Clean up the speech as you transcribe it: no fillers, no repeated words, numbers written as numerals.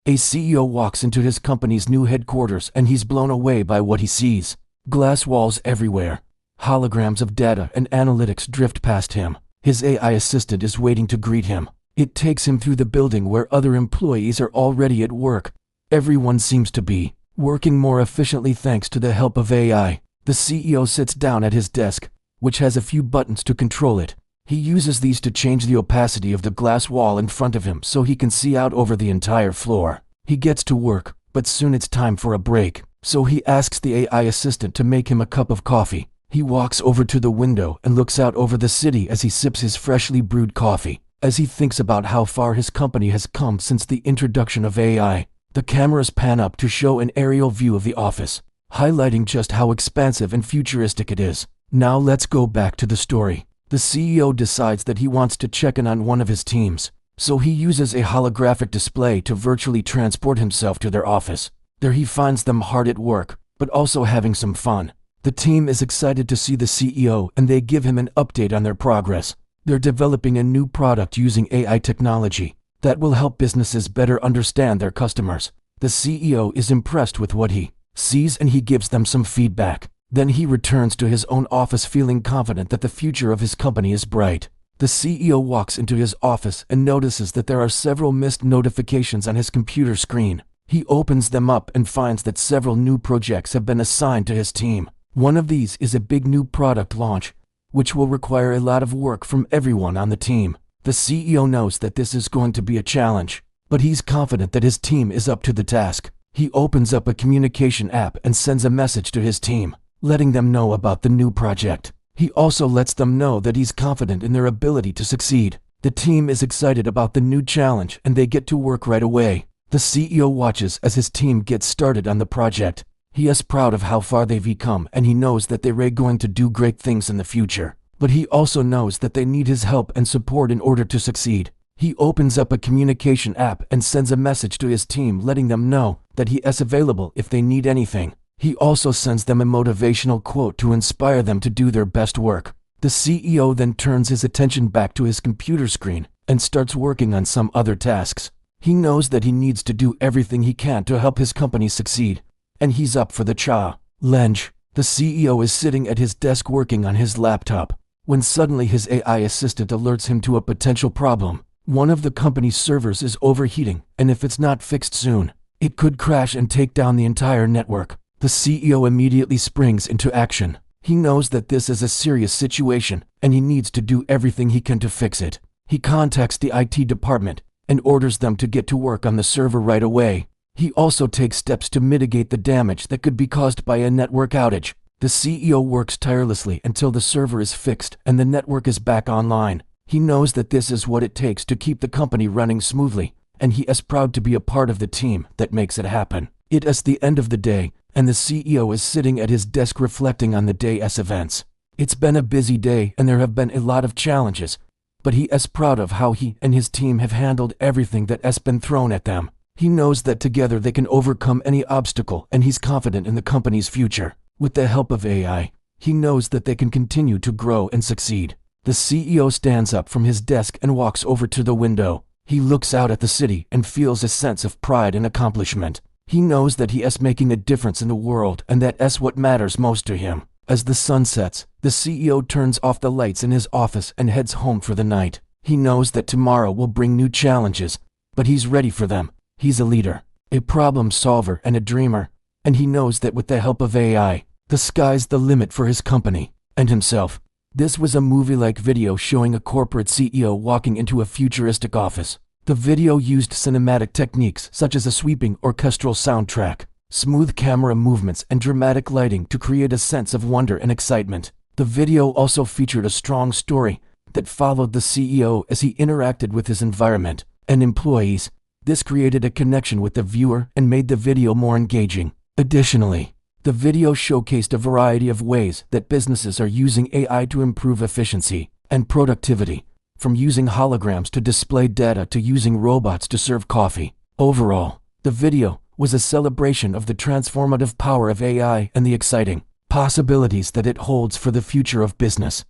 A CEO walks into his company's new headquarters and he's blown away by what he sees. Glass walls everywhere. Holograms of data and analytics drift past him. His AI assistant is waiting to greet him. It takes him through the building where other employees are already at work. Everyone seems to be working more efficiently thanks to the help of AI. The CEO sits down at his desk, which has a few buttons to control it. He uses these to change the opacity of the glass wall in front of him so he can see out over the entire floor. He gets to work, but soon it's time for a break, so he asks the AI assistant to make him a cup of coffee. He walks over to the window and looks out over the city as he sips his freshly brewed coffee. As he thinks about how far his company has come since the introduction of AI, the cameras pan up to show an aerial view of the office, highlighting just how expansive and futuristic it is. Now let's go back to the story. The CEO decides that he wants to check in on one of his teams, so he uses a holographic display to virtually transport himself to their office. There he finds them hard at work, but also having some fun. The team is excited to see the CEO and they give him an update on their progress. They're developing a new product using AI technology that will help businesses better understand their customers. The CEO is impressed with what he sees and he gives them some feedback. Then he returns to his own office feeling confident that the future of his company is bright. The CEO walks into his office and notices that there are several missed notifications on his computer screen. He opens them up and finds that several new projects have been assigned to his team. One of these is a big new product launch, which will require a lot of work from everyone on the team. The CEO knows that this is going to be a challenge, but he's confident that his team is up to the task. He opens up a communication app and sends a message to his team, letting them know about the new project. He also lets them know that he's confident in their ability to succeed. The team is excited about the new challenge and they get to work right away. The CEO watches as his team gets started on the project. He is proud of how far they've come and he knows that they're going to do great things in the future. But he also knows that they need his help and support in order to succeed. He opens up a communication app and sends a message to his team letting them know that he is available if they need anything. He also sends them a motivational quote to inspire them to do their best work. The CEO then turns his attention back to his computer screen and starts working on some other tasks. He knows that he needs to do everything he can to help his company succeed, and he's up for the challenge. The CEO is sitting at his desk working on his laptop, when suddenly his AI assistant alerts him to a potential problem. One of the company's servers is overheating, and if it's not fixed soon, it could crash and take down the entire network. The CEO immediately springs into action. He knows that this is a serious situation, and he needs to do everything he can to fix it. He contacts the IT department and orders them to get to work on the server right away. He also takes steps to mitigate the damage that could be caused by a network outage. The CEO works tirelessly until the server is fixed and the network is back online. He knows that this is what it takes to keep the company running smoothly, and he is proud to be a part of the team that makes it happen. It is the end of the day, and the CEO is sitting at his desk reflecting on the day's events. It's been a busy day and there have been a lot of challenges, but he is proud of how he and his team have handled everything that has been thrown at them. He knows that together they can overcome any obstacle and he's confident in the company's future. With the help of AI, he knows that they can continue to grow and succeed. The CEO stands up from his desk and walks over to the window. He looks out at the city and feels a sense of pride and accomplishment. He knows that he is making a difference in the world and that is what matters most to him. As the sun sets, the CEO turns off the lights in his office and heads home for the night. He knows that tomorrow will bring new challenges, but he's ready for them. He's a leader, a problem solver and a dreamer, and he knows that with the help of AI, the sky's the limit for his company and himself. This was a movie-like video showing a corporate CEO walking into a futuristic office. The video used cinematic techniques such as a sweeping orchestral soundtrack, smooth camera movements, and dramatic lighting to create a sense of wonder and excitement. The video also featured a strong story that followed the CEO as he interacted with his environment and employees. This created a connection with the viewer and made the video more engaging. Additionally, the video showcased a variety of ways that businesses are using AI to improve efficiency and productivity, from using holograms to display data to using robots to serve coffee. Overall, the video was a celebration of the transformative power of AI and the exciting possibilities that it holds for the future of business.